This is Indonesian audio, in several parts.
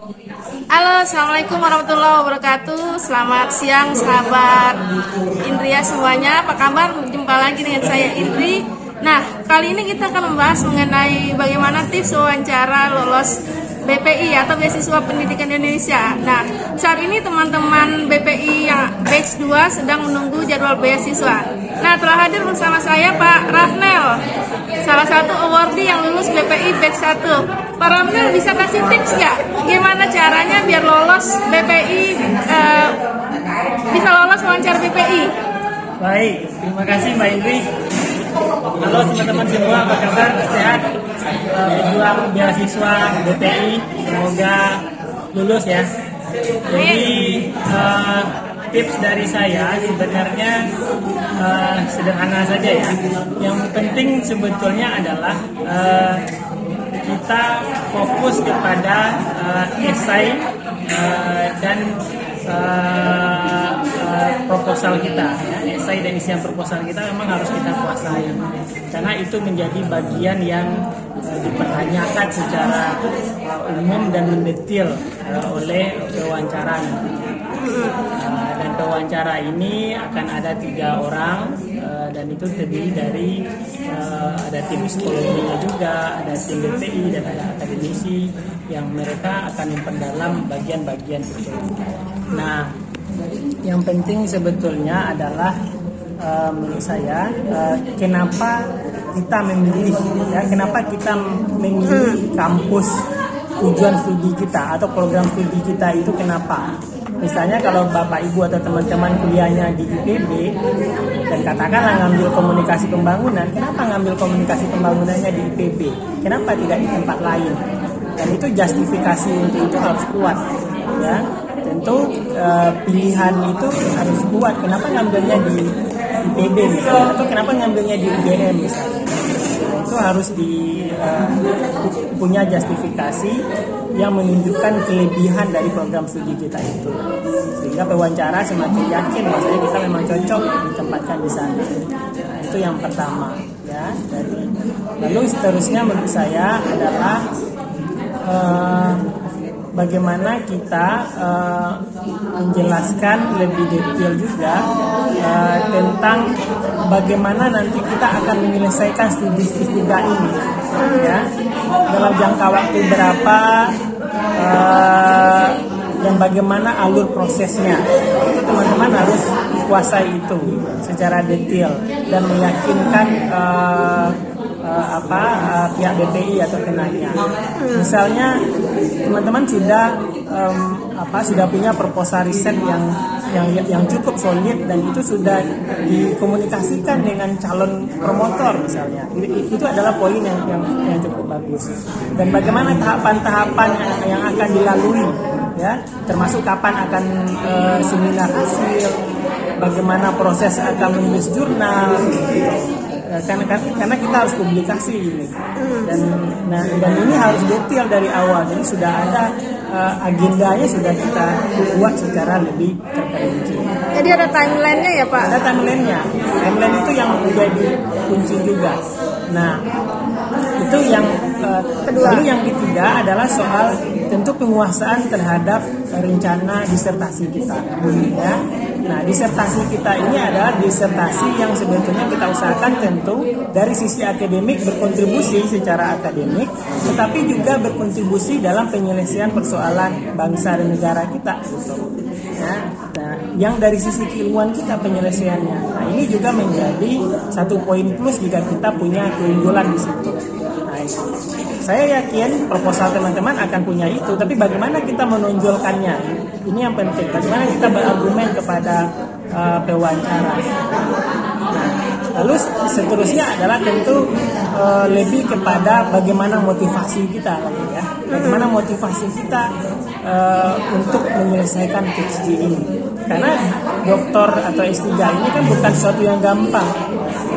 Halo, assalamualaikum warahmatullahi wabarakatuh. Selamat siang, sahabat Indria semuanya. Apa kabar? Jumpa lagi dengan saya Indri. Nah, kali ini kita akan membahas mengenai bagaimana tips wawancara lolos BPI atau Beasiswa Pendidikan Indonesia. Nah, saat ini teman-teman BPI yang batch 2 sedang menunggu jadwal beasiswa. Nah, telah hadir bersama saya Pak Rahnel, salah satu awardee yang lulus BPI batch 1. Pak Ramil bisa kasih tips nggak gimana caranya biar lolos BPI, bisa lolos wawancara BPI? Baik, terima kasih Mbak Indri. Halo teman-teman semua, apa kabar? Sehat? Berjuang beasiswa BPI, semoga lulus ya. Jadi tips dari saya sebenarnya sederhana saja ya. Yang penting sebetulnya adalah kita fokus kepada esai dan proposal kita ya. Esai dan isian proposal kita memang harus kita kuasai karena itu menjadi bagian yang dipertanyakan secara umum dan mendetail oleh pewawancara dan pewawancara ini akan ada 3 orang dan itu terdiri dari ada tim psikologinya juga, ada tim BPI dan ada akademisi yang mereka akan memperdalam bagian-bagian itu. Nah, yang penting sebetulnya adalah menurut saya kenapa kita memilih ya, kenapa kita memilih kampus tujuan studi kita atau program studi kita itu kenapa? Misalnya kalau Bapak Ibu atau teman-teman kuliahnya di IPB dan katakanlah ngambil komunikasi pembangunan, kenapa ngambil komunikasi pembangunannya di IPB? Kenapa tidak di tempat lain? Dan itu justifikasi untuk itu harus kuat, ya. Tentu pilihan itu harus kuat. Kenapa ngambilnya di IPB misalnya, atau kenapa ngambilnya di UGM misalnya? Itu harus punya justifikasi yang menunjukkan kelebihan dari program studi kita itu, sehingga pewawancara semakin yakin bahwasanya kita memang cocok ditempatkan di sana. Nah, itu yang pertama ya. Lalu seterusnya menurut saya adalah bagaimana kita menjelaskan lebih detail juga tentang bagaimana nanti kita akan menyelesaikan studi S3 ini ya, dalam jangka waktu berapa dan bagaimana alur prosesnya. Itu teman-teman harus kuasai itu secara detail dan meyakinkan pihak BPI atau penanya. Misalnya teman-teman sudah punya proposal riset yang cukup solid dan itu sudah dikomunikasikan dengan calon promotor misalnya. Itu adalah poin yang cukup bagus. Dan bagaimana tahapan-tahapan yang akan dilalui ya, termasuk kapan akan seminar hasil, bagaimana proses akan menulis jurnal gitu. Karena kita harus publikasi ini dan ini harus detail dari awal, jadi sudah ada agendanya, sudah kita buat secara lebih terperinci. Jadi ada timelinenya ya Pak? Ada timeline itu yang menjadi kunci juga. Nah, itu yang kedua. Lalu yang ketiga adalah soal tentu penguasaan terhadap rencana disertasi kita ya. Nah, disertasi kita ini adalah disertasi yang sebetulnya kita usahakan tentu dari sisi akademik berkontribusi secara akademik, tetapi juga berkontribusi dalam penyelesaian persoalan bangsa dan negara kita. Nah, yang dari sisi keilmuan kita penyelesaiannya. Nah, ini juga menjadi satu poin plus jika kita punya keunggulan di situ. Nah, saya yakin proposal teman-teman akan punya itu, tapi bagaimana kita menonjolkannya? Ini yang penting. Bagaimana kita berargumen kepada pewawancara. Nah, lalu seterusnya adalah tentu lebih kepada bagaimana motivasi kita lagi ya. Bagaimana motivasi kita untuk menyelesaikan PhD ini. Karena doktor atau S3 ini kan bukan sesuatu yang gampang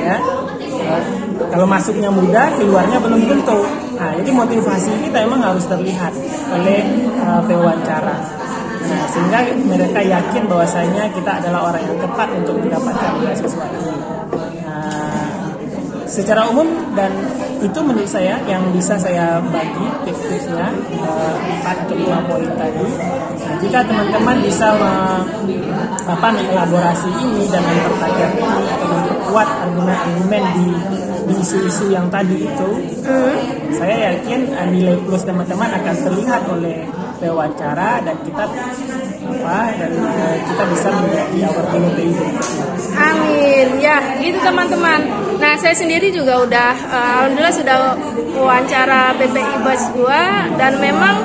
ya. Kalau masuknya mudah, keluarnya belum tentu. Nah, jadi motivasi kita emang harus terlihat oleh pewawancara. Nah, sehingga mereka yakin bahwasanya kita adalah orang yang tepat untuk mendapatkan beasiswa ini. Nah, secara umum, dan itu menurut saya yang bisa saya bagi tips-tipsnya 4 atau 5 poin tadi. Nah, jika teman-teman bisa mengelaborasi ini dan mempertajam ini atau memperkuat argumen-argumen di isu-isu yang tadi itu, saya yakin nilai plus teman-teman akan terlihat oleh wawancara, dan kita bisa menjadi award BPI berikutnya. Amin, ya gitu teman-teman. Nah, saya sendiri juga udah alhamdulillah sudah wawancara BPI Batch 2, dan memang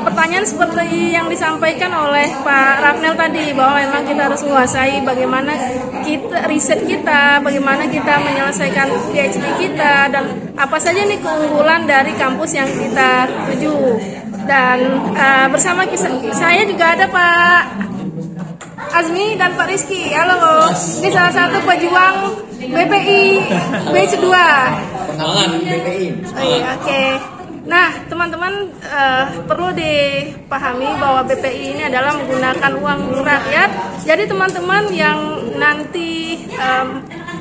pertanyaan seperti yang disampaikan oleh Pak Rapnel tadi, bahwa memang kita harus menguasai bagaimana kita riset kita, bagaimana kita menyelesaikan PhD kita, dan apa saja nih keunggulan dari kampus yang kita tuju. Dan bersama saya juga ada Pak Azmi dan Pak Rizky. Halo, ini salah satu pejuang BPI Batch 2. Pengalan BPI. Oke. Nah, teman-teman, perlu dipahami bahwa BPI ini adalah menggunakan uang rakyat. Jadi teman-teman yang nanti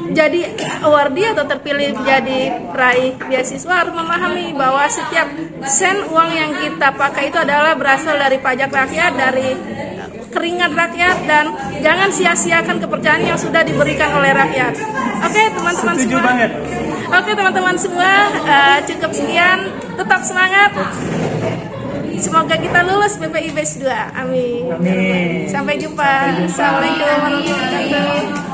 jadi awardee atau terpilih jadi peraih beasiswa harus memahami bahwa setiap sen uang yang kita pakai itu adalah berasal dari pajak rakyat, dari keringat rakyat, dan jangan sia-siakan kepercayaan yang sudah diberikan oleh rakyat. Oke, teman-teman semua. Setuju banget. Oke, teman-teman semua, cukup sekian. Tetap semangat. Semoga kita lulus BPI Batch 2. Amin. Amin. Sampai jumpa. Assalamualaikum warahmatullahi wabarakatuh.